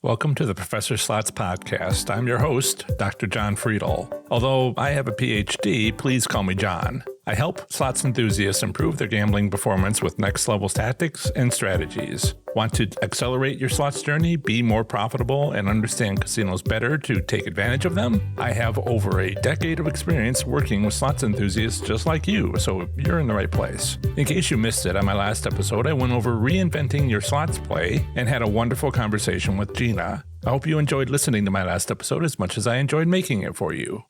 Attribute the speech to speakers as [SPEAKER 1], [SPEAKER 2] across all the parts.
[SPEAKER 1] Welcome to the Professor Slots Podcast. I'm your host, Dr. John Friedel. Although I have a PhD, please call me John. I help slots enthusiasts improve their gambling performance with next-level tactics and strategies. Want to accelerate your slots journey, be more profitable, and understand casinos better to take advantage of them? I have over a decade of experience working with slots enthusiasts just like you, so you're in the right place. In case you missed it, on my last episode, I went over reinventing your slots play and had a wonderful conversation with Gina. I hope you enjoyed listening to my last episode as much as I enjoyed making it for you.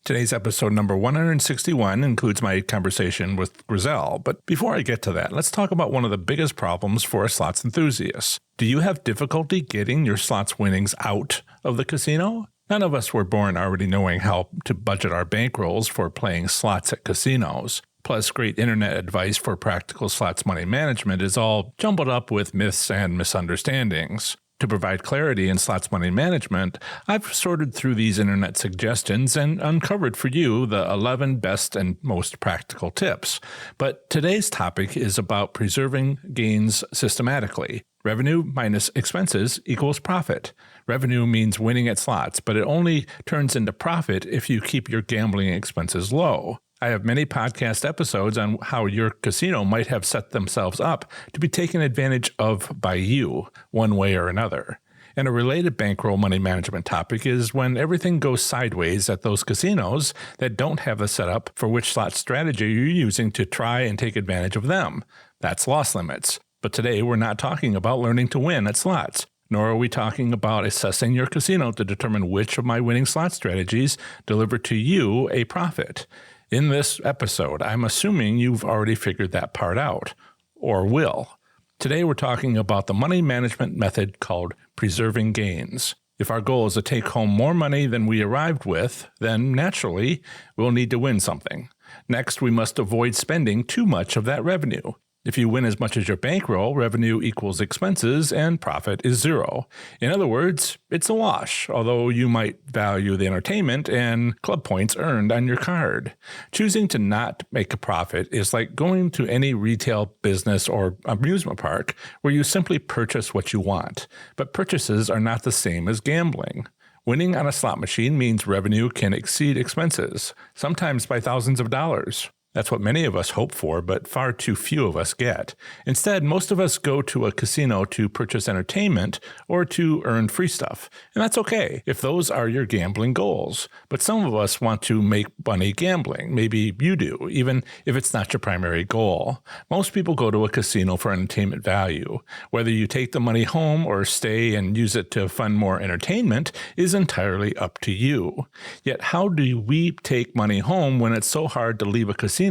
[SPEAKER 1] Today's episode number 161 includes my conversation with Grisel, but before I get to that, let's talk about one of the biggest problems for slots enthusiasts. Do you have difficulty getting your slots winnings out of the casino? None of us were born already knowing how to budget our bankrolls for playing slots at casinos. Plus, great internet advice for practical slots money management is all jumbled up with myths and misunderstandings. To provide clarity in slots money management, I've sorted through these internet suggestions and uncovered for you the 11 best and most practical tips. But today's topic is about preserving gains systematically. Revenue minus expenses equals profit. Revenue means winning at slots, but it only turns into profit if you keep your gambling expenses low. I have many podcast episodes on how your casino might have set themselves up to be taken advantage of by you, one way or another. And a related bankroll money management topic is when everything goes sideways at those casinos that don't have the setup for which slot strategy you're using to try and take advantage of them. That's loss limits. But today we're not talking about learning to win at slots, nor are we talking about assessing your casino to determine which of my winning slot strategies deliver to you a profit. In this episode, I'm assuming you've already figured that part out, or will. Today we're talking about the money management method called preserving gains. If our goal is to take home more money than we arrived with, then naturally we'll need to win something. Next, we must avoid spending too much of that revenue. If you win as much as your bankroll, revenue equals expenses and profit is zero. In other words, it's a wash, although you might value the entertainment and club points earned on your card. Choosing to not make a profit is like going to any retail business or amusement park where you simply purchase what you want. But purchases are not the same as gambling. Winning on a slot machine means revenue can exceed expenses, sometimes by thousands of dollars. That's what many of us hope for, but far too few of us get. Instead, most of us go to a casino to purchase entertainment or to earn free stuff. And that's okay if those are your gambling goals. But some of us want to make money gambling. Maybe you do, even if it's not your primary goal. Most people go to a casino for entertainment value. Whether you take the money home or stay and use it to fund more entertainment is entirely up to you. Yet how do we take money home when it's so hard to leave a casino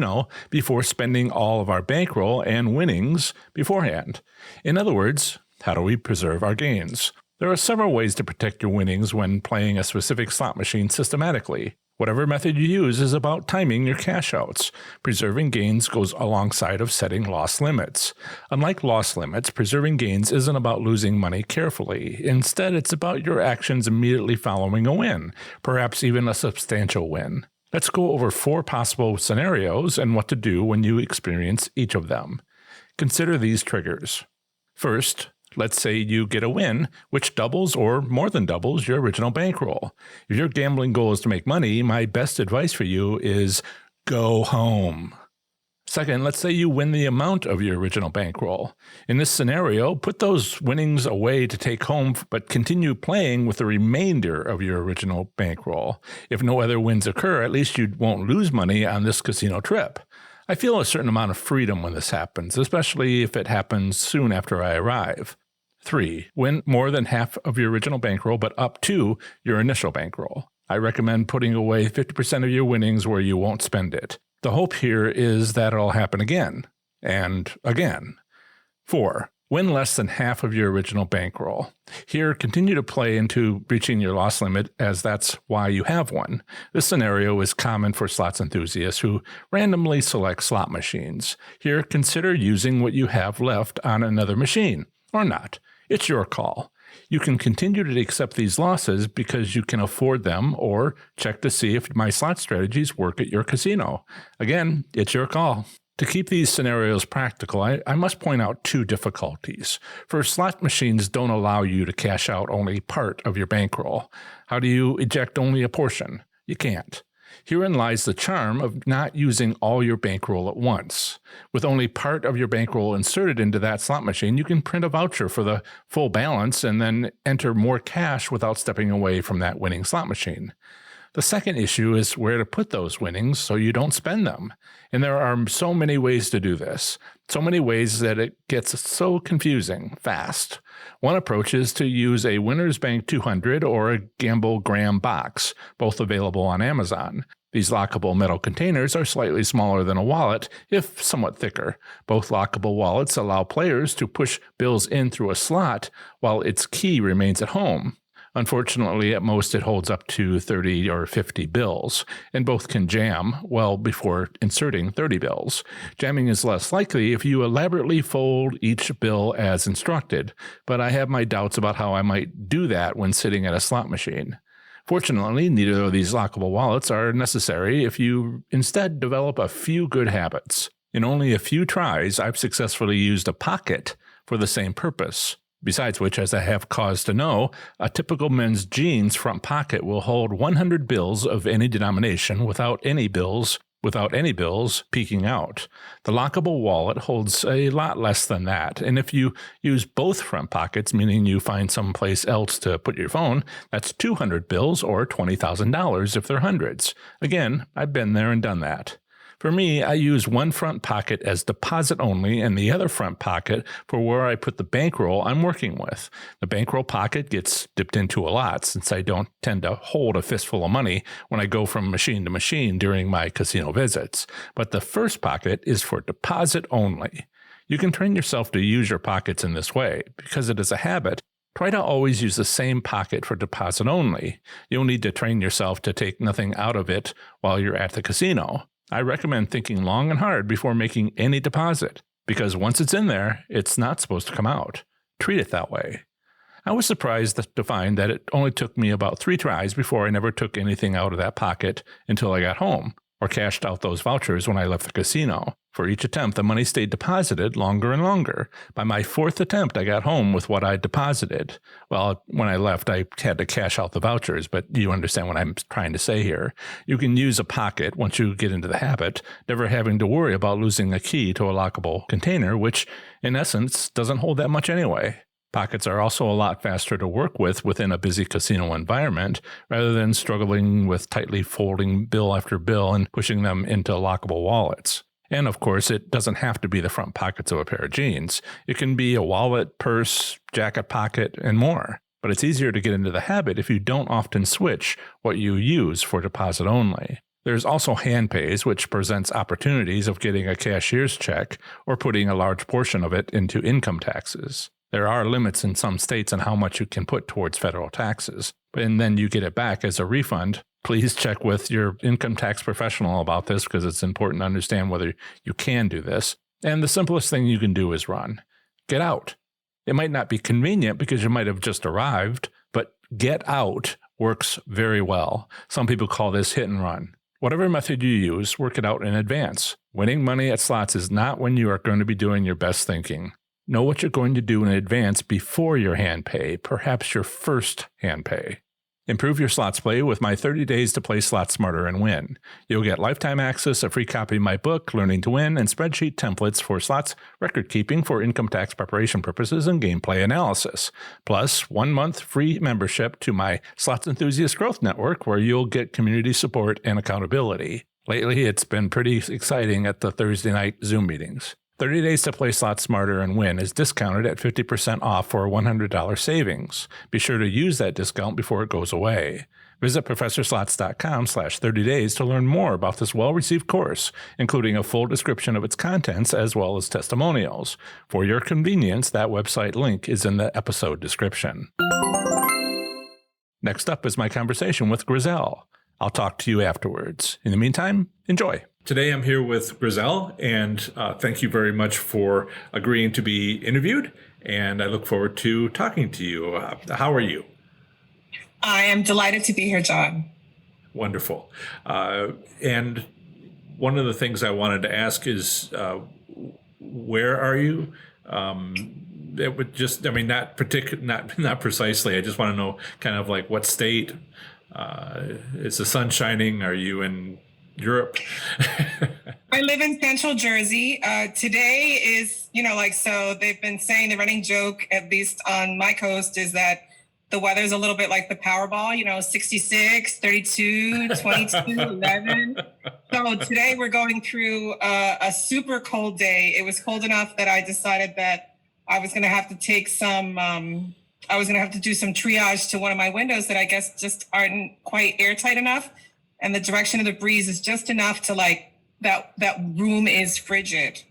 [SPEAKER 1] before spending all of our bankroll and winnings beforehand? In other words, how do we preserve our gains? There are several ways to protect your winnings when playing a specific slot machine systematically. Whatever method you use is about timing your cash outs. Preserving gains goes alongside of setting loss limits. Unlike loss limits, preserving gains isn't about losing money carefully. Instead, it's about your actions immediately following a win, perhaps even a substantial win. Let's go over 4 possible scenarios and what to do when you experience each of them. Consider these triggers. First, let's say you get a win, which doubles or more than doubles your original bankroll. If your gambling goal is to make money, my best advice for you is go home. Second, let's say you win the amount of your original bankroll. In this scenario, put those winnings away to take home, but continue playing with the remainder of your original bankroll. If no other wins occur, at least you won't lose money on this casino trip. I feel a certain amount of freedom when this happens, especially if it happens soon after I arrive. 3, win more than half of your original bankroll, but up to your initial bankroll. I recommend putting away 50% of your winnings where you won't spend it. The hope here is that it'll happen again and again. 4, win less than half of your original bankroll. Here, continue to play into reaching your loss limit, as that's why you have one. This scenario is common for slots enthusiasts who randomly select slot machines. Here, consider using what you have left on another machine, or not. It's your call. You can continue to accept these losses because you can afford them, or check to see if my slot strategies work at your casino. Again, it's your call. To keep these scenarios practical, I must point out two difficulties. First, slot machines don't allow you to cash out only part of your bankroll. How do you eject only a portion? You can't. Herein lies the charm of not using all your bankroll at once. With only part of your bankroll inserted into that slot machine, you can print a voucher for the full balance and then enter more cash without stepping away from that winning slot machine. The second issue is where to put those winnings so you don't spend them. And there are so many ways to do this, so many ways that it gets so confusing fast. One approach is to use a Winners Bank 200 or a Gamble Graham box, both available on Amazon. These lockable metal containers are slightly smaller than a wallet, if somewhat thicker. Both lockable wallets allow players to push bills in through a slot while its key remains at home. Unfortunately, at most it holds up to 30 or 50 bills, and both can jam well before inserting 30 bills. Jamming is less likely if you elaborately fold each bill as instructed, but I have my doubts about how I might do that when sitting at a slot machine. Fortunately, neither of these lockable wallets are necessary if you instead develop a few good habits. In only a few tries, I've successfully used a pocket for the same purpose. Besides which, as I have cause to know, a typical men's jeans front pocket will hold 100 bills of any denomination without any bills peeking out. The lockable wallet holds a lot less than that, and if you use both front pockets, meaning you find someplace else to put your phone, that's 200 bills or $20,000 if they're hundreds. Again, I've been there and done that. For me, I use one front pocket as deposit only and the other front pocket for where I put the bankroll I'm working with. The bankroll pocket gets dipped into a lot since I don't tend to hold a fistful of money when I go from machine to machine during my casino visits. But the first pocket is for deposit only. You can train yourself to use your pockets in this way. Because it is a habit, try to always use the same pocket for deposit only. You'll need to train yourself to take nothing out of it while you're at the casino. I recommend thinking long and hard before making any deposit, because once it's in there, it's not supposed to come out. Treat it that way. I was surprised to find that it only took me about 3 tries before I never took anything out of that pocket until I got home, or cashed out those vouchers when I left the casino. For each attempt, the money stayed deposited longer and longer. By my 4th attempt, I got home with what I deposited. Well, when I left, I had to cash out the vouchers, but you understand what I'm trying to say here. You can use a pocket once you get into the habit, never having to worry about losing a key to a lockable container, which, in essence, doesn't hold that much anyway. Pockets are also a lot faster to work with within a busy casino environment, rather than struggling with tightly folding bill after bill and pushing them into lockable wallets. And of course, it doesn't have to be the front pockets of a pair of jeans. It can be a wallet, purse, jacket pocket, and more. But it's easier to get into the habit if you don't often switch what you use for deposit only. There's also hand pays, which presents opportunities of getting a cashier's check or putting a large portion of it into income taxes. There are limits in some states on how much you can put towards federal taxes, and then you get it back as a refund. Please check with your income tax professional about this because it's important to understand whether you can do this. And the simplest thing you can do is run. Get out. It might not be convenient because you might have just arrived, but get out works very well. Some people call this hit and run. Whatever method you use, work it out in advance. Winning money at slots is not when you are going to be doing your best thinking. Know what you're going to do in advance before your hand pay, perhaps your first hand pay. Improve your slots play with my 30 days to play slots smarter and win. You'll get lifetime access, a free copy of my book, Learning to Win, and spreadsheet templates for slots record keeping for income tax preparation purposes and gameplay analysis. Plus, 1 month free membership to my Slots Enthusiast Growth Network, where you'll get community support and accountability. Lately, it's been pretty exciting at the Thursday night Zoom meetings. 30 Days to Play Slots Smarter and Win is discounted at 50% off for a $100 savings. Be sure to use that discount before it goes away. Visit ProfessorSlots.com/30days to learn more about this well-received course, including a full description of its contents as well as testimonials. For your convenience, that website link is in the episode description. Next up is my conversation with Grisel. I'll talk to you afterwards. In the meantime, enjoy. Today I'm here with Grisel, and thank you very much for agreeing to be interviewed, and I look forward to talking to you. How are you?
[SPEAKER 2] I am delighted to be here, John.
[SPEAKER 1] Wonderful. And one of the things I wanted to ask is, where are you? It would just, I mean, not precisely. I just want to know kind of like what state. Is the sun shining? Are you in Europe?
[SPEAKER 2] I live in Central Jersey. Today is, so they've been saying the running joke, at least on my coast, is that the weather's a little bit like the Powerball, 66, 32, 22, 11. So today we're going through a super cold day. It was cold enough that I decided that I was going to have to take some, I was going to have to do some triage to one of my windows that I guess just aren't quite airtight enough. And the direction of the breeze is just enough to that room is frigid.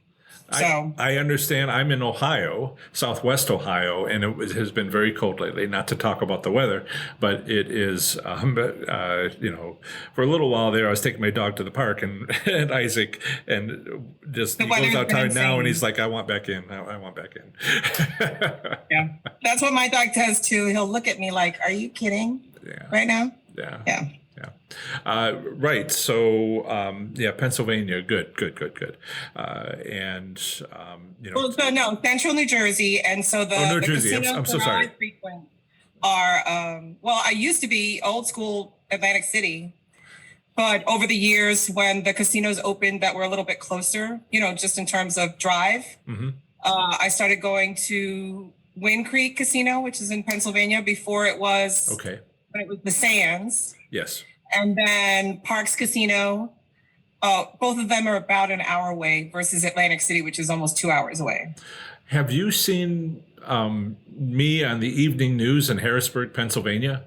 [SPEAKER 2] So
[SPEAKER 1] I understand. I'm in Ohio, Southwest Ohio, and has been very cold lately. Not to talk about the weather, but it is, for a little while there, I was taking my dog to the park and Isaac, and just he goes outside now and he's like, I want back in. I want back in.
[SPEAKER 2] Yeah. That's what my dog does too. He'll look at me like, are you kidding right now?
[SPEAKER 1] Yeah.
[SPEAKER 2] Yeah.
[SPEAKER 1] Right. So, Pennsylvania. Good.
[SPEAKER 2] No, Central New Jersey. And so
[SPEAKER 1] New
[SPEAKER 2] the
[SPEAKER 1] Jersey.
[SPEAKER 2] casinos
[SPEAKER 1] I'm so sorry.
[SPEAKER 2] I frequent are, I used to be old school Atlantic City, but over the years when the casinos opened that were a little bit closer, just in terms of drive, I started going to Wind Creek Casino, which is in Pennsylvania before it was, when it was the Sands.
[SPEAKER 1] Yes.
[SPEAKER 2] And then Parks Casino, both of them are about an hour away versus Atlantic City, which is almost 2 hours away.
[SPEAKER 1] Have you seen me on the evening news in Harrisburg, Pennsylvania?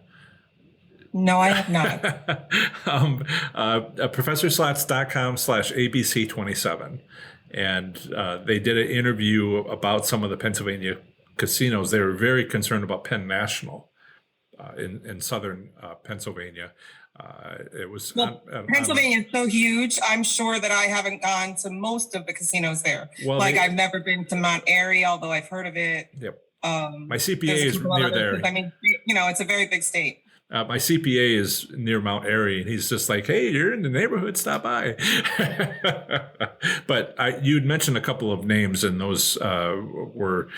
[SPEAKER 2] No, I have not.
[SPEAKER 1] ProfessorSlots.com/ABC27. And they did an interview about some of the Pennsylvania casinos. They were very concerned about Penn National in southern Pennsylvania. It was
[SPEAKER 2] Pennsylvania is so huge. I'm sure that I haven't gone to most of the casinos there.
[SPEAKER 1] Well,
[SPEAKER 2] I've never been to Mount Airy, although I've heard of it.
[SPEAKER 1] Yep. My CPA is near there.
[SPEAKER 2] I mean, it's a very big state.
[SPEAKER 1] My CPA is near Mount Airy, and he's just like, "Hey, you're in the neighborhood. Stop by." But you'd mentioned a couple of names, and those were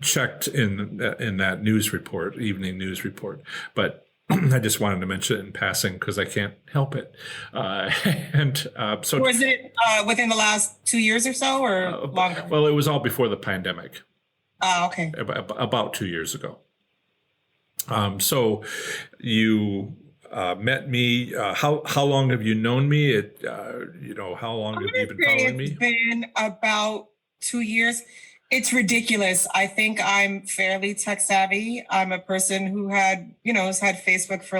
[SPEAKER 1] checked in that news report, evening news report. But I just wanted to mention it in passing because I can't help it. So
[SPEAKER 2] was it within the last 2 years or so, or longer?
[SPEAKER 1] Well, it was all before the pandemic.
[SPEAKER 2] Okay.
[SPEAKER 1] About 2 years ago. So you met me. How long have you known me? How long have you been following me?
[SPEAKER 2] It's been about 2 years. It's ridiculous. I think I'm fairly tech savvy. I'm a person who has had Facebook for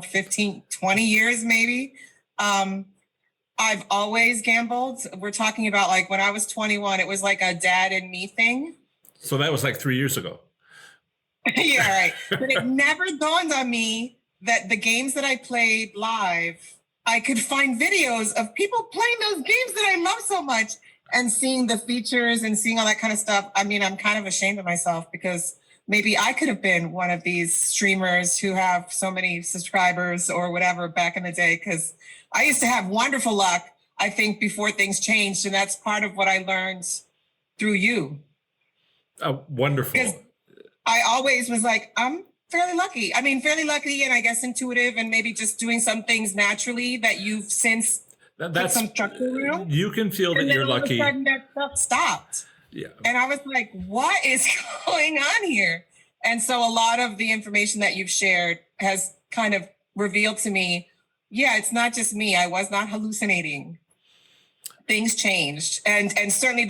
[SPEAKER 2] 15, 20 years maybe. I've always gambled. We're talking about when I was 21, it was like a dad and me thing.
[SPEAKER 1] So that was 3 years ago.
[SPEAKER 2] Yeah, right. But it never dawned on me that the games that I played live, I could find videos of people playing those games that I love so much and seeing the features and seeing all that kind of stuff. I mean, I'm kind of ashamed of myself because maybe I could have been one of these streamers who have so many subscribers or whatever back in the day, because I used to have wonderful luck, I think, before things changed. And that's part of what I learned through you.
[SPEAKER 1] Wonderful.
[SPEAKER 2] I always was I'm fairly lucky. I mean, fairly lucky and I guess intuitive and maybe just doing some things naturally that you've since put some structure around.
[SPEAKER 1] You can feel that you're lucky.
[SPEAKER 2] All of a sudden that stuff stopped.
[SPEAKER 1] Yeah.
[SPEAKER 2] And I was like, what is going on here? And so a lot of the information that you've shared has kind of revealed to me, it's not just me. I was not hallucinating. Things changed. And certainly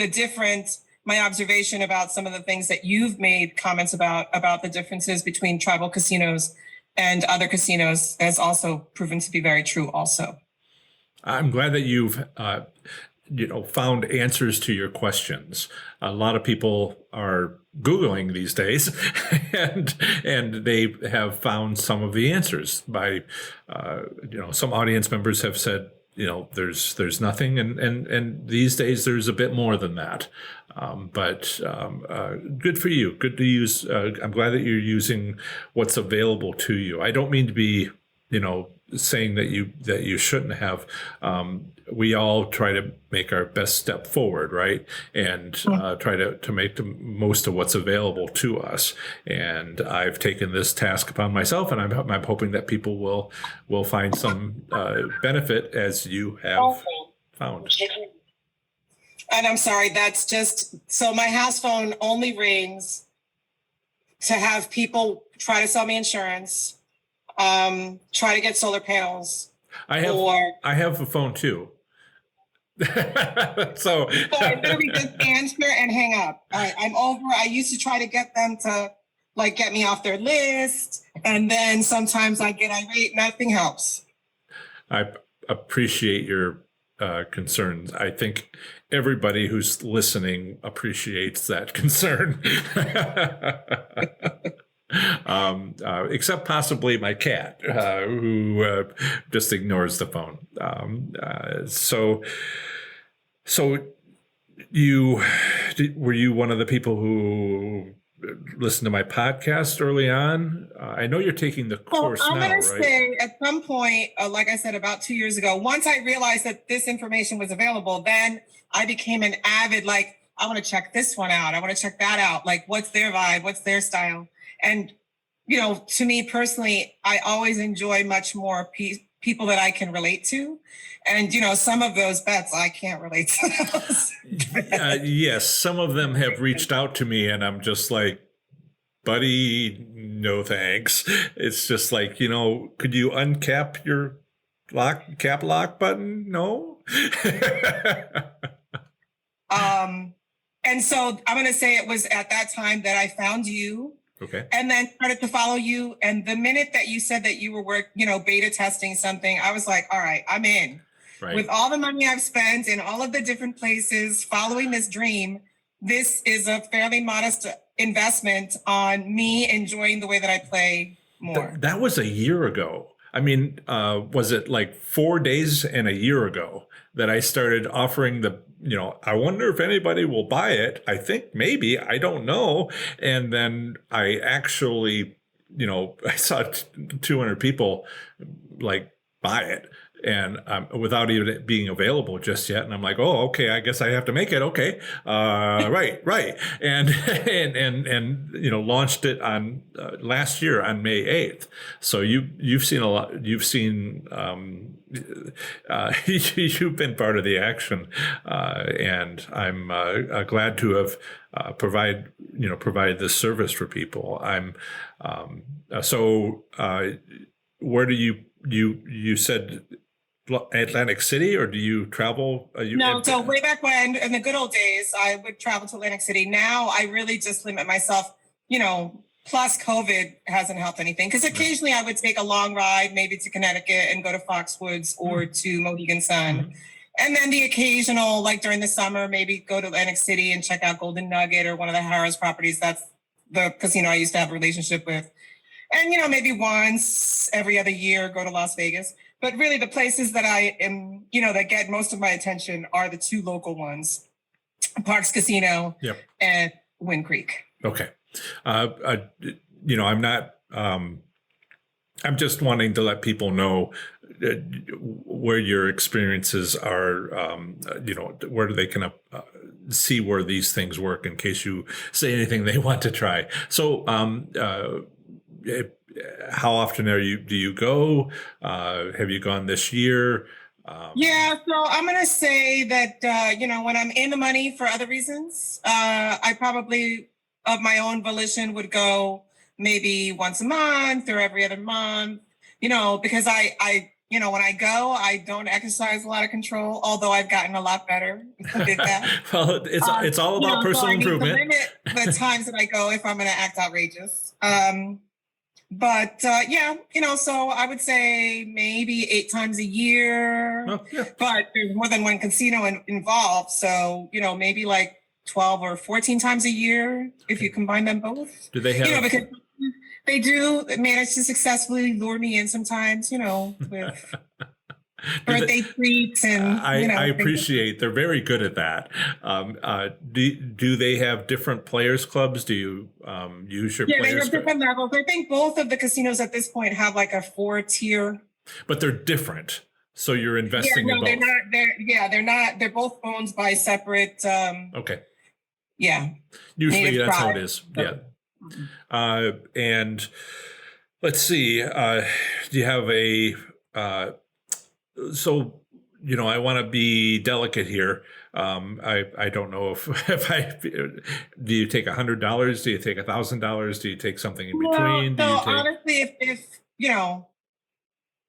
[SPEAKER 2] my observation about some of the things that you've made comments about the differences between tribal casinos and other casinos has also proven to be very true also.
[SPEAKER 1] I'm glad that you've found answers to your questions. A lot of people are Googling these days and they have found some of the answers by, some audience members have said, there's nothing. And these days there's a bit more than that. But good for you. Good to use. I'm glad that you're using what's available to you. I don't mean to be, saying that you shouldn't have. We all try to make our best step forward, right? And try to make the most of what's available to us. And I've taken this task upon myself, and I'm hoping that people will find some benefit as you have found.
[SPEAKER 2] And I'm sorry, that's just, so my house phone only rings to have people try to sell me insurance, try to get solar panels.
[SPEAKER 1] I have a phone too. So
[SPEAKER 2] I literally just answer and hang up. I'm over. I used to try to get them to get me off their list. And then sometimes I get irate. Nothing helps.
[SPEAKER 1] I appreciate your concerns. I think everybody who's listening appreciates that concern. Except possibly my cat, who just ignores the phone. So were you one of the people who listened to my podcast early on? I know you're taking the course now, right? I'm going to
[SPEAKER 2] say at some point, like I said, about 2 years ago, once I realized that this information was available, then I became an avid, I want to check this one out. I want to check that out. What's their vibe? What's their style? And, to me personally, I always enjoy much more people that I can relate to. And, some of those bets I can't relate to those.
[SPEAKER 1] Yes, some of them have reached out to me and I'm just like, buddy, no thanks. It's just like, could you uncap your cap lock button? No.
[SPEAKER 2] And so I'm going to say it was at that time that I found you.
[SPEAKER 1] Okay.
[SPEAKER 2] And then started to follow you. And the minute that you said that you were beta testing something, I was like, all right, I'm in. Right. With all the money I've spent in all of the different places following this dream, this is a fairly modest investment on me enjoying the way that I play more.
[SPEAKER 1] That was a year ago. I mean, was it 4 days and a year ago that I started offering I wonder if anybody will buy it. I think maybe, I don't know. And then I actually, I saw 200 people buy it. And without even being available just yet, and I'm like, oh, okay, I guess I have to make it. Okay, right, and launched it on last year on May 8th. So you've seen a lot. You've seen you've been part of the action, and I'm glad to have provided this service for people. Where do you said Atlantic City, or do you travel?
[SPEAKER 2] So way back when, in the good old days, I would travel to Atlantic City. Now I really just limit myself, plus COVID hasn't helped anything. Because occasionally I would take a long ride, maybe to Connecticut and go to Foxwoods or to Mohegan Sun. And then the occasional, during the summer, maybe go to Atlantic City and check out Golden Nugget or one of the Harrah's properties. That's the casino I used to have a relationship with. And, maybe once every other year, go to Las Vegas. But really the places that I am, that get most of my attention are the two local ones, Parks Casino and Wind Creek.
[SPEAKER 1] Okay. I'm not, I'm just wanting to let people know where your experiences are, where they can see where these things work in case you say anything they want to try. So, how often do you go? Have you gone this year?
[SPEAKER 2] So I'm going to say that, when I'm in the money for other reasons, I probably of my own volition would go maybe once a month or every other month, because I when I go, I don't exercise a lot of control, although I've gotten a lot better with that.
[SPEAKER 1] Well, it's all about personal improvement.
[SPEAKER 2] I need to limit the times that I go if I'm going to act outrageous. But so I would say maybe 8 times a year, but there's more than one casino involved. So, maybe 12 or 14 times a year if you combine them both.
[SPEAKER 1] Do they have,
[SPEAKER 2] because they do manage to successfully lure me in sometimes, with birthday treats and
[SPEAKER 1] I appreciate they're very good at that. Do they have different players clubs? Do you use your players?
[SPEAKER 2] They have different levels. I think both of the casinos at this point have a 4-tier
[SPEAKER 1] But they're different. So you're
[SPEAKER 2] Yeah,
[SPEAKER 1] investing in
[SPEAKER 2] no, they're
[SPEAKER 1] both.
[SPEAKER 2] not. They're not. They're both owned by separate.
[SPEAKER 1] Okay.
[SPEAKER 2] Yeah,
[SPEAKER 1] Usually
[SPEAKER 2] native
[SPEAKER 1] that's how it
[SPEAKER 2] tribes.
[SPEAKER 1] is. Yeah. And let's see. Do you have a so I want to be delicate here. I don't know if if I do you take $100? Do you take $1,000? Do you take something in
[SPEAKER 2] No,
[SPEAKER 1] between? Do
[SPEAKER 2] so
[SPEAKER 1] you take
[SPEAKER 2] honestly,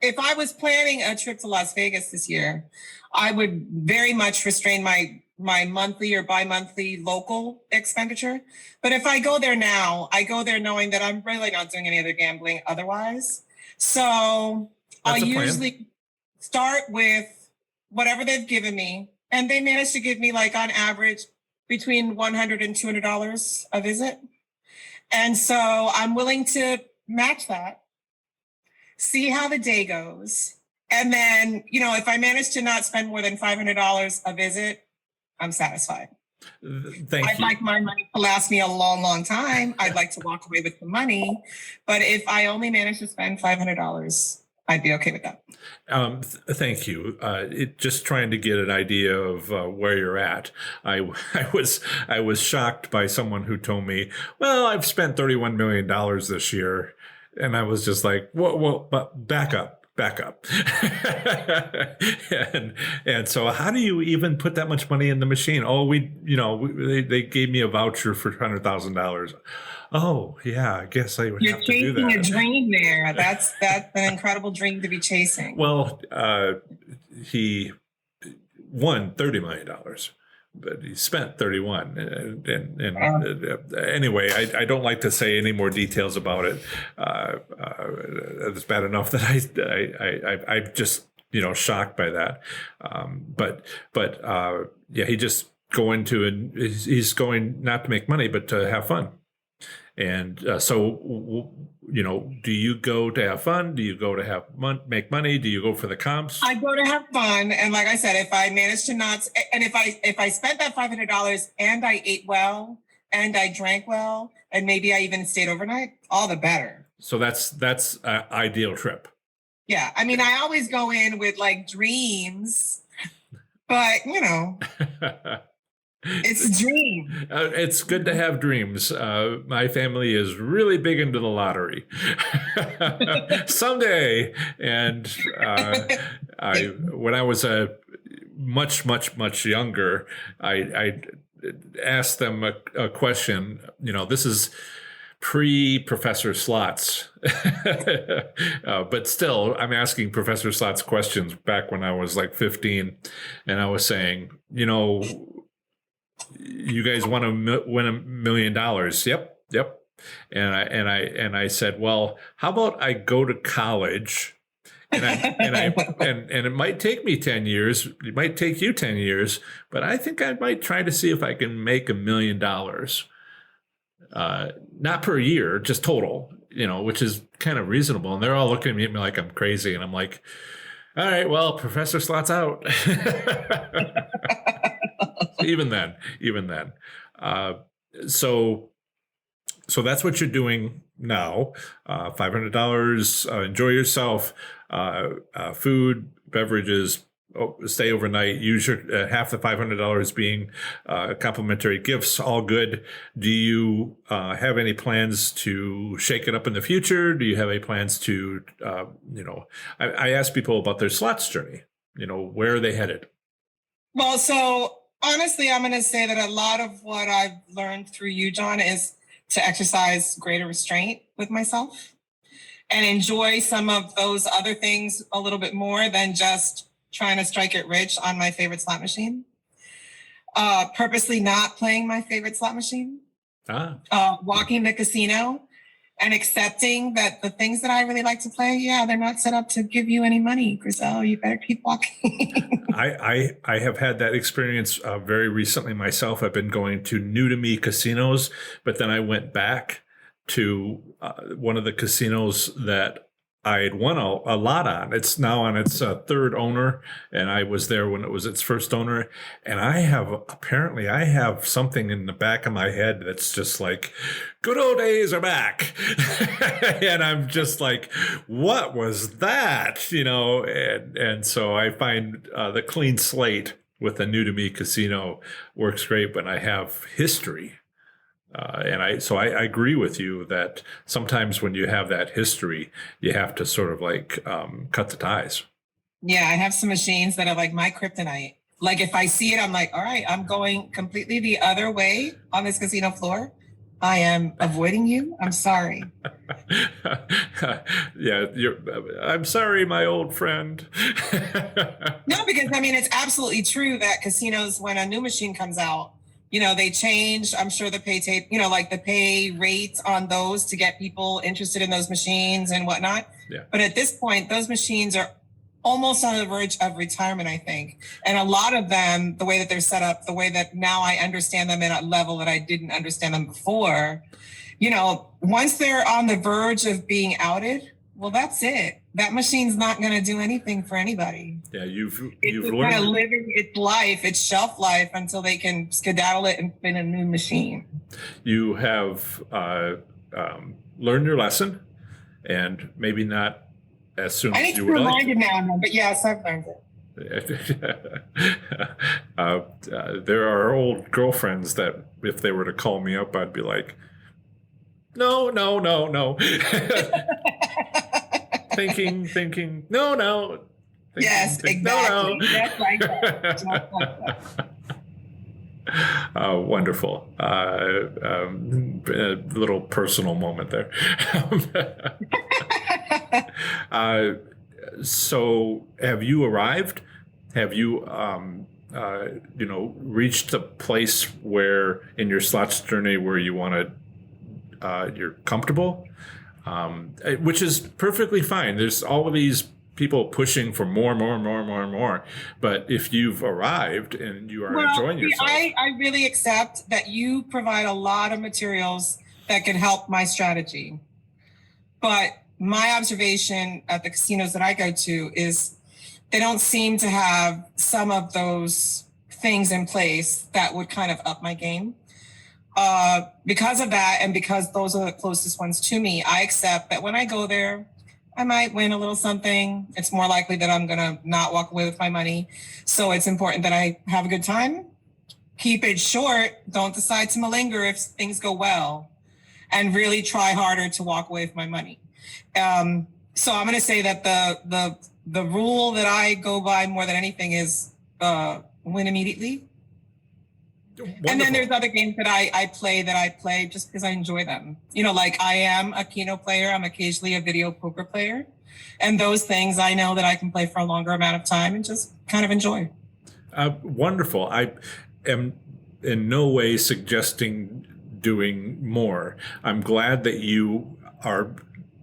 [SPEAKER 2] if I was planning a trip to Las Vegas this year, I would very much restrain my monthly or bi-monthly local expenditure. But if I go there now, I go there knowing that I'm really not doing any other gambling otherwise. So
[SPEAKER 1] That's
[SPEAKER 2] I'll
[SPEAKER 1] a plan.
[SPEAKER 2] usually start with whatever they've given me. And they managed to give me, like, on average between $100 and $200 a visit. And so I'm willing to match that, see how the day goes. And then, if I manage to not spend more than $500 a visit, I'm satisfied.
[SPEAKER 1] Thank
[SPEAKER 2] I'd
[SPEAKER 1] you.
[SPEAKER 2] like my money to last me a long, long time. I'd like to walk away with the money. But if I only manage to spend $500, I'd be okay with that.
[SPEAKER 1] Thank you. Just trying to get an idea of where you're at. I was shocked by someone who told me, "Well, I've spent $31 million this year," and I was just like, "Whoa, but back up." and so how do you even put that much money in the machine? Oh, they gave me a voucher for $100,000. Oh, yeah, I guess I would
[SPEAKER 2] You're
[SPEAKER 1] have to do
[SPEAKER 2] chasing a
[SPEAKER 1] that.
[SPEAKER 2] dream there. That's an incredible dream to be chasing.
[SPEAKER 1] Well, he won $30 million, but he spent 31. Anyway, I don't like to say any more details about it. It's bad enough that I'm just shocked by that. Yeah, he just going to, and he's going not to make money but to have fun. And so, do you go to have fun? Do you go to make money? Do you go for the comps?
[SPEAKER 2] I go to have fun, and like I said, if I manage to not, and if I spent that $500 and I ate well and I drank well and maybe I even stayed overnight, all the better.
[SPEAKER 1] So that's an ideal trip.
[SPEAKER 2] Yeah, I mean, I always go in with like dreams, but it's a dream.
[SPEAKER 1] It's good to have dreams. My family is really big into the lottery. Someday, and when I was much younger, I asked them a question. This is pre-Professor Slots, but still, I'm asking Professor Slots questions back when I was like 15, and I was saying, you guys want to win $1 million? Yep. And I said, well, how about I go to college, and it might take me 10 years. It might take you 10 years, but I think I might try to see if I can make $1 million, not per year, just total, which is kind of reasonable. And they're all looking at me like I'm crazy, and I'm like, all right, well, Professor Slot's out. Even then. So that's what you're doing now. $500. Enjoy yourself. Food, beverages. Stay overnight. Use your half the $500 being complimentary gifts. All good. Do you have any plans to shake it up in the future? Do you have any plans to, I ask people about their slots journey. Where are they headed?
[SPEAKER 2] Well, so honestly, I'm going to say that a lot of what I've learned through you, John, is to exercise greater restraint with myself and enjoy some of those other things a little bit more than just trying to strike it rich on my favorite slot machine. Purposely not playing my favorite slot machine. Walking the casino and accepting that the things that I really like to play, they're not set up to give you any money, Grisel. You better keep walking.
[SPEAKER 1] I have had that experience very recently myself. I've been going to new to me casinos, but then I went back to one of the casinos that I had won a lot on. It's now on its third owner, and I was there when it was its first owner. And I have something in the back of my head that's just like, good old days are back. And I'm just like, what was that? And so I find the clean slate with a new to me casino works great, but I have history. I agree with you that sometimes when you have that history, you have to sort of like cut the ties.
[SPEAKER 2] Yeah, I have some machines that are like my kryptonite. Like if I see it, I'm like, all right, I'm going completely the other way on this casino floor. I am avoiding you. I'm sorry.
[SPEAKER 1] Yeah, I'm sorry, my old friend.
[SPEAKER 2] No, because I mean, it's absolutely true that casinos, when a new machine comes out, they change, I'm sure, the pay tape, like the pay rates on those to get people interested in those machines and whatnot.
[SPEAKER 1] Yeah.
[SPEAKER 2] But at this point, those machines are almost on the verge of retirement, I think. And a lot of them, the way that they're set up, the way that now I understand them at a level that I didn't understand them before, once they're on the verge of being outed, well, that's it. That machine's not going to do anything for anybody.
[SPEAKER 1] Yeah, you've
[SPEAKER 2] learned kind of living its life, its shelf life, until they can skedaddle it and fit a new machine.
[SPEAKER 1] You have learned your lesson, and maybe not as soon as you would like. I need to be reminded
[SPEAKER 2] now, but yes, I've learned
[SPEAKER 1] it. There are old girlfriends that if they were to call me up, I'd be like, no. thinking, no.
[SPEAKER 2] Yes, exactly. That's right.
[SPEAKER 1] Wonderful. A little personal moment there. So have you arrived? Have you, reached a place where in your slots journey where you want to, you're comfortable, which is perfectly fine. There's all of these people pushing for more. But if you've arrived and you are enjoying yourself.
[SPEAKER 2] I really accept that you provide a lot of materials that can help my strategy. But my observation at the casinos that I go to is they don't seem to have some of those things in place that would kind of up my game. Because of that, and because those are the closest ones to me, I accept that when I go there, I might win a little something. It's more likely that I'm going to not walk away with my money. So it's important that I have a good time. Keep it short. Don't decide to malinger if things go well, and really try harder to walk away with my money. So I'm going to say that the rule that I go by more than anything is win immediately. Wonderful. And then there's other games that I play just because I enjoy them. Like I am a Keno player. I'm occasionally a video poker player. And those things I know that I can play for a longer amount of time and just kind of enjoy.
[SPEAKER 1] Wonderful. I am in no way suggesting doing more. I'm glad that you are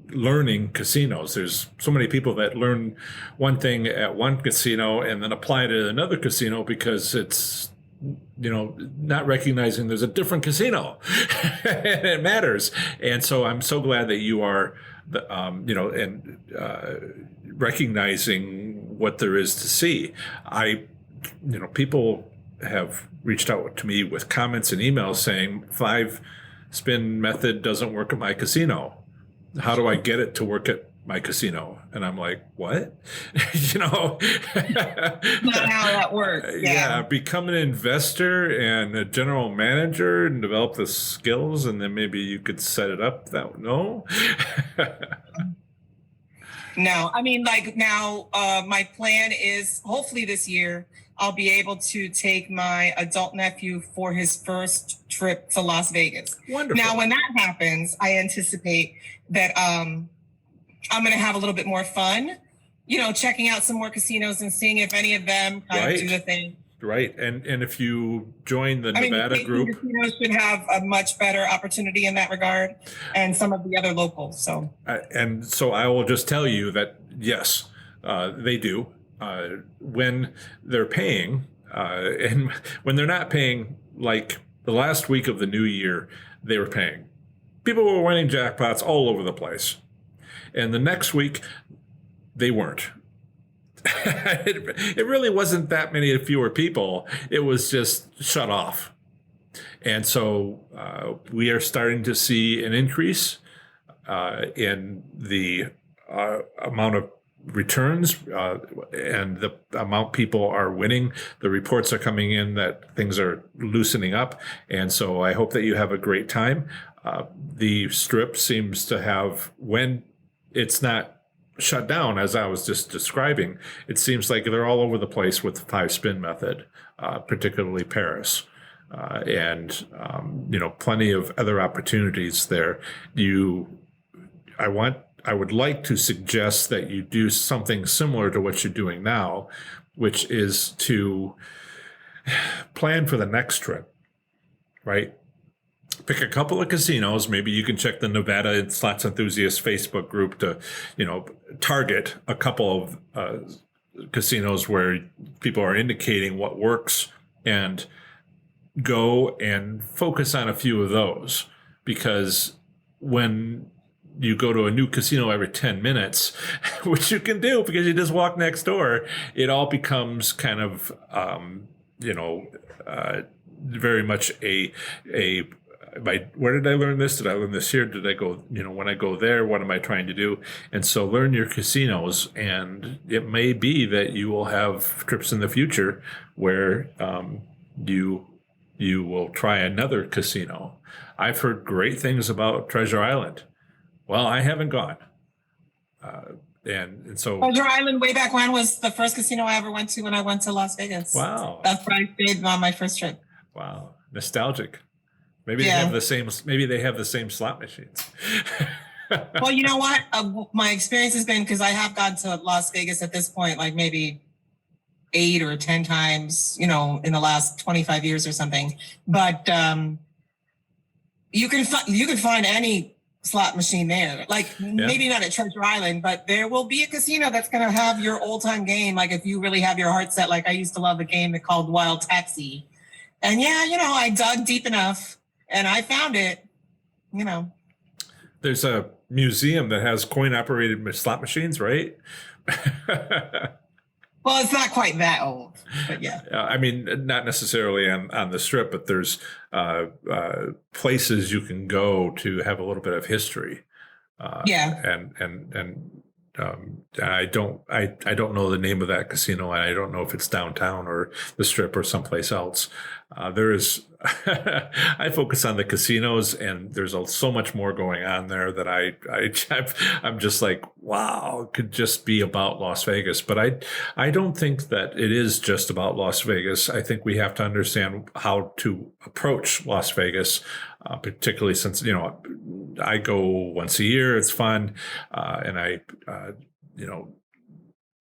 [SPEAKER 1] learning casinos. There's so many people that learn one thing at one casino and then apply it at another casino because it's not recognizing there's a different casino and it matters. And so I'm so glad that you are, recognizing what there is to see. People have reached out to me with comments and emails saying 5-spin method doesn't work at my casino. How do I get it to work at my casino? And I'm like, what?
[SPEAKER 2] Not how that works.
[SPEAKER 1] Yeah, become an investor and a general manager and develop the skills, and then maybe you could set it up. No.
[SPEAKER 2] No, I mean, like now, my plan is hopefully this year I'll be able to take my adult nephew for his first trip to Las Vegas.
[SPEAKER 1] Wonderful.
[SPEAKER 2] Now, when that happens, I anticipate that I'm going to have a little bit more fun, checking out some more casinos and seeing if any of them kind of do the thing.
[SPEAKER 1] Right. And if you join the Nevada group,
[SPEAKER 2] casinos should have a much better opportunity in that regard, and some of the other locals. So
[SPEAKER 1] I will just tell you that, yes, they do. When they're paying, and when they're not paying, like the last week of the new year, they were paying. People were winning jackpots all over the place. And the next week, they weren't. It really wasn't that many fewer people. It was just shut off. And so we are starting to see an increase in the amount of returns and the amount people are winning. The reports are coming in that things are loosening up. And so I hope that you have a great time. The strip seems to have, when it's not shut down, as I was just describing, it seems like they're all over the place with the 5-spin method, particularly Paris. And plenty of other opportunities there. I would like to suggest that you do something similar to what you're doing now, which is to plan for the next trip, right? Pick a couple of casinos. Maybe you can check the Nevada Slots Enthusiast Facebook group to, target a couple of casinos where people are indicating what works, and go and focus on a few of those. Because when you go to a new casino every 10 minutes, which you can do because you just walk next door, it all becomes kind of, very much where did I learn this? Did I learn this here? Did I go, when I go there, what am I trying to do? And so learn your casinos, and it may be that you will have trips in the future where you will try another casino. I've heard great things about Treasure Island. Well, I haven't gone. And so
[SPEAKER 2] Treasure Island way back when was the first casino I ever went to when I went to Las Vegas.
[SPEAKER 1] Wow.
[SPEAKER 2] That's where I stayed on my first trip.
[SPEAKER 1] Wow. Nostalgic. Maybe they have the same slot machines.
[SPEAKER 2] Well, you know what? My experience has been, because I have gone to Las Vegas at this point, like maybe 8 or 10 times, in the last 25 years or something. But you can find any slot machine there. Like maybe not at Treasure Island, but there will be a casino that's going to have your old time game. Like if you really have your heart set, like I used to love a game called Wild Taxi. And I dug deep enough and I found it,
[SPEAKER 1] There's a museum that has coin operated slot machines, right?
[SPEAKER 2] Well, it's not quite that old, but yeah.
[SPEAKER 1] I mean, not necessarily on the strip, but there's places you can go to have a little bit of history. And I don't know the name of that casino, and I don't know if it's downtown or the strip or someplace else. I focus on the casinos, and there's so much more going on there that I'm just like, wow, it could just be about Las Vegas. But I don't think that it is just about Las Vegas. I think we have to understand how to approach Las Vegas, particularly since, I go once a year. It's fun. And I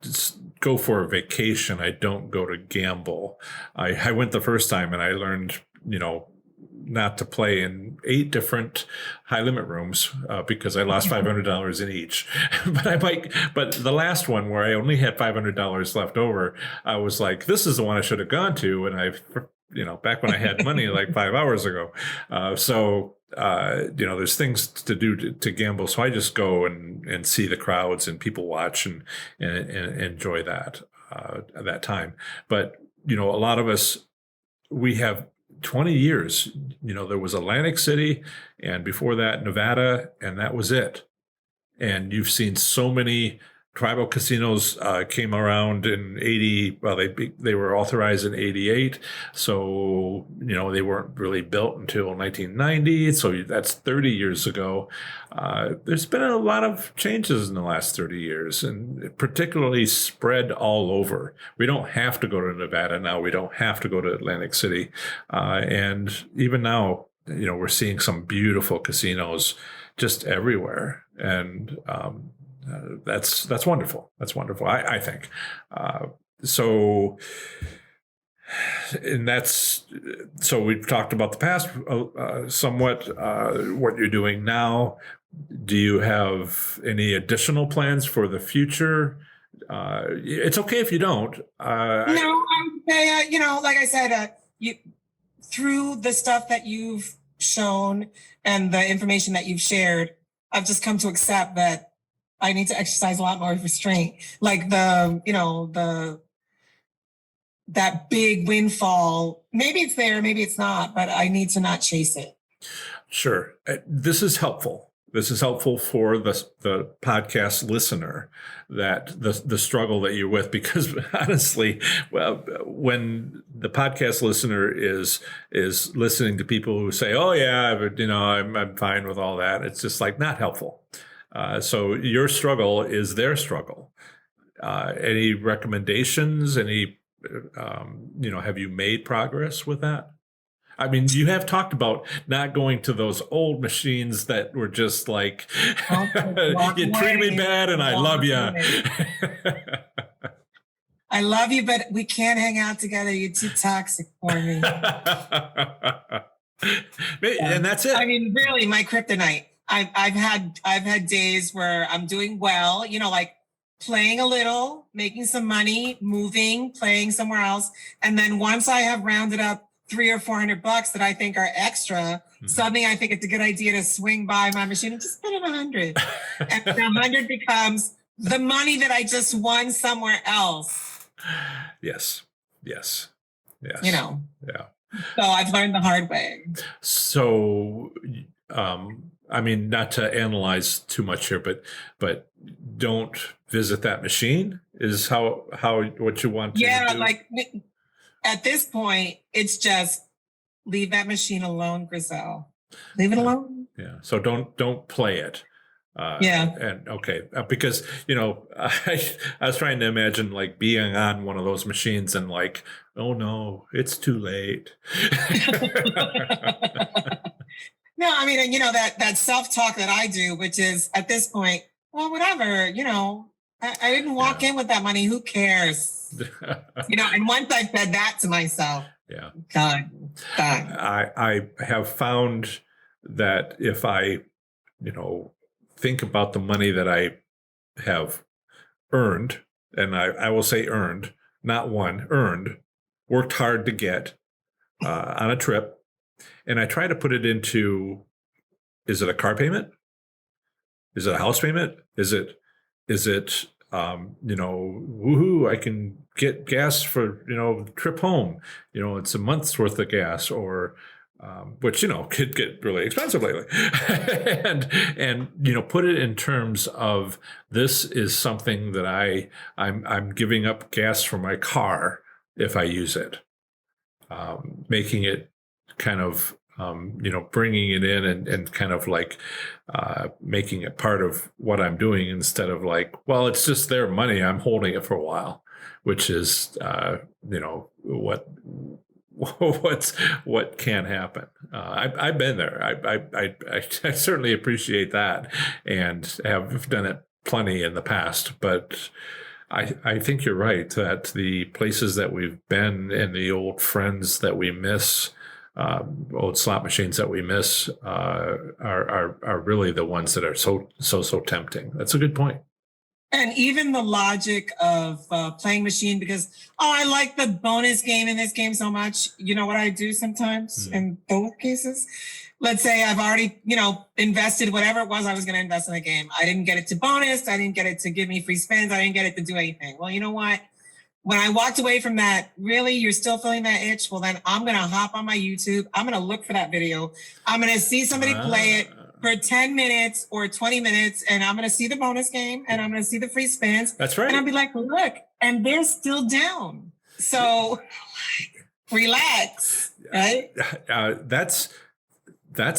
[SPEAKER 1] just go for a vacation. I don't go to gamble. I went the first time and I learned, not to play in 8 different high limit rooms because I lost $500 in each. But the last one where I only had $500 left over, I was like, this is the one I should have gone to. And back when I had money like 5 hours ago. There's things to do to gamble. So I just go and see the crowds and people watch and enjoy that time. But, a lot of us, we have 20 years, there was Atlantic City, and before that, Nevada, and that was it. And you've seen so many tribal casinos came around in 80. Well, they were authorized in 88. So, they weren't really built until 1990. So that's 30 years ago. There's been a lot of changes in the last 30 years, and particularly spread all over. We don't have to go to Nevada now. We don't have to go to Atlantic City. And even now, we're seeing some beautiful casinos just everywhere. And, that's wonderful. That's wonderful. I think. So we've talked about the past somewhat, what you're doing now. Do you have any additional plans for the future? It's okay if you don't.
[SPEAKER 2] No, I would say, like I said, through the stuff that you've shown and the information that you've shared, I've just come to accept that I need to exercise a lot more restraint. Like that big windfall, maybe it's there, maybe it's not, but I need to not chase it.
[SPEAKER 1] Sure. This is helpful. This is helpful for the podcast listener, that the struggle that you're with, because honestly, well, when the podcast listener is listening to people who say, "Oh yeah, but, I'm fine with all that," it's just like not helpful. So your struggle is their struggle. Any recommendations? Any have you made progress with that? I mean, you have talked about not going to those old machines that were just like, you treated me bad and I love you.
[SPEAKER 2] I love you, but we can't hang out together. You're too toxic for me.
[SPEAKER 1] And that's it.
[SPEAKER 2] I mean, really, my kryptonite. I've had days where I'm doing well, like playing a little, making some money, moving, playing somewhere else. And then once I have rounded up $300 or $400 that I think are extra, suddenly I think it's a good idea to swing by my machine and just put in 100. And the 100 becomes the money that I just won somewhere else.
[SPEAKER 1] Yes. Yeah.
[SPEAKER 2] So I've learned the hard way.
[SPEAKER 1] So, I mean, not to analyze too much here, but don't visit that machine is how what you want to do.
[SPEAKER 2] Yeah, like at this point, it's just leave that machine alone, Grisel. Leave it alone.
[SPEAKER 1] Yeah. So don't play it. And okay, because I was trying to imagine like being on one of those machines and like, oh no, it's too late.
[SPEAKER 2] No, I mean, that self-talk that I do, which is at this point, well, whatever, I didn't walk in with that money. Who cares? And once I said that to myself, done.
[SPEAKER 1] I have found that if I, think about the money that I have earned, and I will say earned, not won, earned, worked hard to get on a trip, and I try to put it into, is it a car payment? Is it a house payment? Is it, woohoo, I can get gas for, the trip home. It's a month's worth of gas, or which, could get really expensive lately. and put it in terms of, this is something that I'm giving up gas for my car if I use it. Making it kind of, bringing it in and kind of like making it part of what I'm doing, instead of like, well, it's just their money, I'm holding it for a while, which is, what can happen. I've been there. I certainly appreciate that, and have done it plenty in the past, but I think you're right that the places that we've been and the old friends that we miss, old slot machines that we miss, are really the ones that are so tempting. That's a good point.
[SPEAKER 2] And even the logic of playing machine, because, I like the bonus game in this game so much. You know what I do sometimes in both cases? Let's say I've already, invested whatever it was I was going to invest in the game. I didn't get it to bonus. I didn't get it to give me free spins. I didn't get it to do anything. Well, you know what? When I walked away from that, really, you're still feeling that itch? Well, then I'm going to hop on my YouTube. I'm going to look for that video. I'm going to see somebody play it for 10 minutes or 20 minutes, and I'm going to see the bonus game, and I'm going to see the free spins.
[SPEAKER 1] That's right.
[SPEAKER 2] And I'll be like, look, and they're still down. So relax, right?
[SPEAKER 1] That's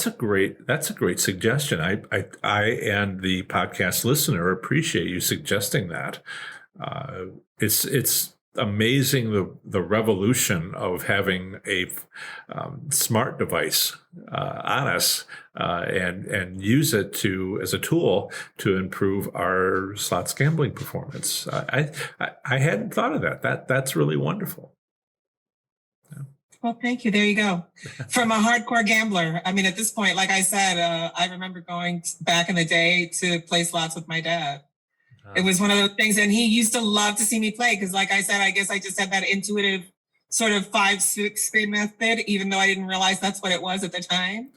[SPEAKER 1] a great suggestion. I and the podcast listener appreciate you suggesting that. It's amazing the revolution of having a smart device on us, and use it as a tool to improve our slots gambling performance. I hadn't thought of that. That's really wonderful.
[SPEAKER 2] Well, thank you. There you go. From a hardcore gambler. I mean, at this point, like I said, I remember going back in the day to play slots with my dad. It was one of those things, and he used to love to see me play because, like I said, I guess I just had that intuitive sort of 5-6 spin method, even though I didn't realize that's what it was at the time.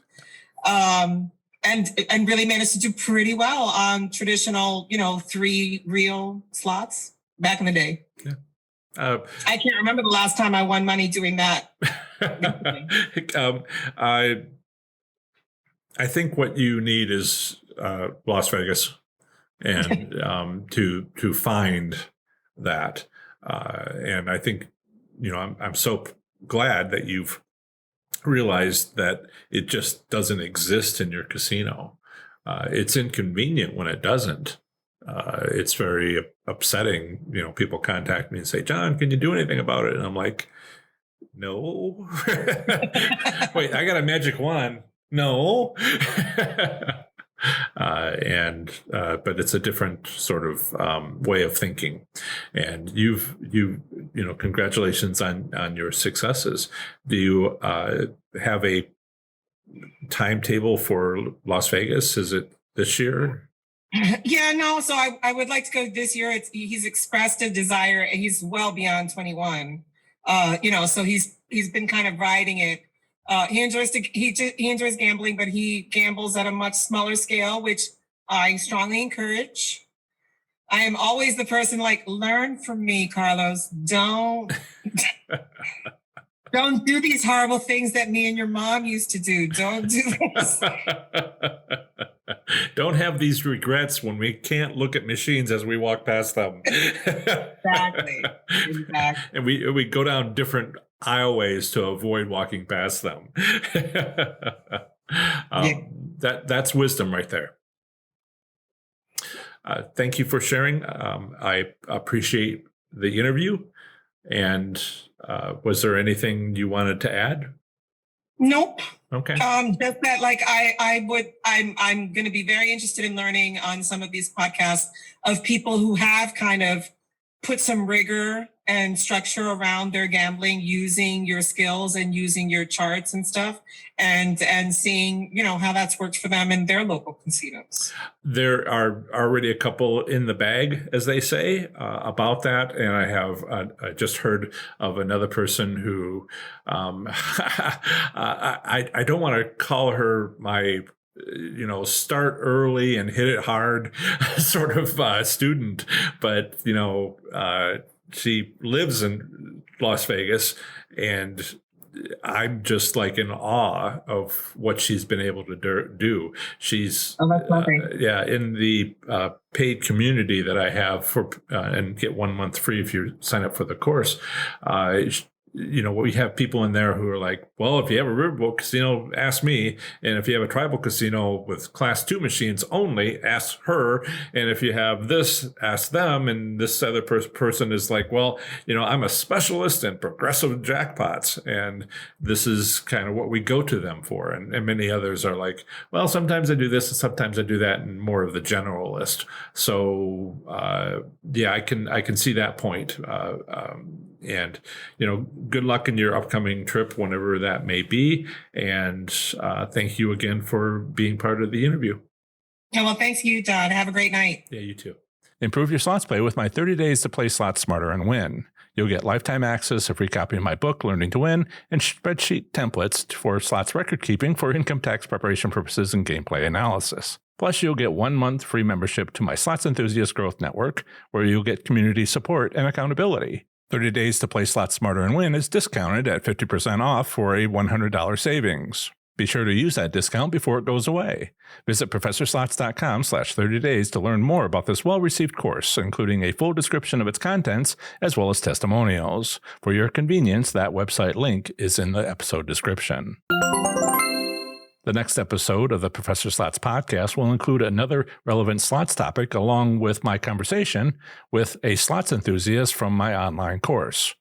[SPEAKER 2] and really managed to do pretty well on traditional, 3 reel slots back in the day.
[SPEAKER 1] Yeah.
[SPEAKER 2] I can't remember the last time I won money doing that.
[SPEAKER 1] I think what you need is Las Vegas, and to find that. And I think, I'm so glad that you've realized that it just doesn't exist in your casino. It's inconvenient when it doesn't. It's very upsetting. People contact me and say, John, can you do anything about it? And I'm like, no. Wait, I got a magic wand. No. But it's a different sort of way of thinking, and congratulations on your successes. Do you have a timetable for Las Vegas? Is it this year?
[SPEAKER 2] Yeah, no. So I would like to go this year. He's expressed a desire. He's well beyond 21. So he's been kind of riding it. He enjoys gambling, but he gambles at a much smaller scale, which I strongly encourage. I am always the person like, learn from me, Carlos. Don't do these horrible things that me and your mom used to do. Don't do this.
[SPEAKER 1] Don't have these regrets when we can't look at machines as we walk past them.
[SPEAKER 2] Exactly.
[SPEAKER 1] And we go down different aisleways to avoid walking past them. That's wisdom right there. Thank you for sharing. I appreciate the interview. And was there anything you wanted to add?
[SPEAKER 2] Nope.
[SPEAKER 1] Okay.
[SPEAKER 2] Just that, like, I'm going to be very interested in learning on some of these podcasts of people who have kind of put some rigor and structure around their gambling, using your skills and using your charts and stuff, and seeing, how that's worked for them in their local casinos.
[SPEAKER 1] There are already a couple in the bag, as they say, about that. And I have I just heard of another person who I don't want to call her my start early and hit it hard sort of student, but she lives in Las Vegas, and I'm just like in awe of what she's been able to do. She's in the paid community that I have for and get 1 month free if you sign up for the course. We have people in there who are like, well, if you have a riverboat casino, ask me. And if you have a tribal casino with class 2 machines only, ask her. And if you have this, ask them. And this other person is like, well, I'm a specialist in progressive jackpots. And this is kind of what we go to them for. And many others are like, well, sometimes I do this and sometimes I do that, and more of the generalist. So, I can see that point. And, good luck in your upcoming trip, whenever that may be. And thank you again for being part of the interview.
[SPEAKER 2] Yeah, well, thanks you, John. Have a great night.
[SPEAKER 1] Yeah, you too.
[SPEAKER 3] Improve your slots play with my 30 days to play slots smarter and win. You'll get lifetime access, a free copy of my book, Learning to Win, and spreadsheet templates for slots record keeping for income tax preparation purposes and gameplay analysis. Plus, you'll get 1 month free membership to my Slots Enthusiast Growth Network, where you'll get community support and accountability. 30 days to play slots smarter and win is discounted at 50% off for a $100 savings. Be sure to use that discount before it goes away. Visit ProfessorSlots.com/30 days to learn more about this well-received course, including a full description of its contents, as well as testimonials. For your convenience, that website link is in the episode description. The next episode of the Professor Slots podcast will include another relevant slots topic, along with my conversation with a slots enthusiast from my online course.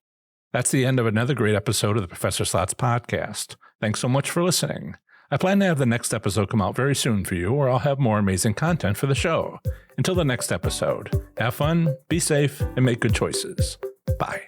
[SPEAKER 3] That's the end of another great episode of the Professor Slots podcast. Thanks so much for listening. I plan to have the next episode come out very soon for you, or I'll have more amazing content for the show. Until the next episode, have fun, be safe, and make good choices. Bye.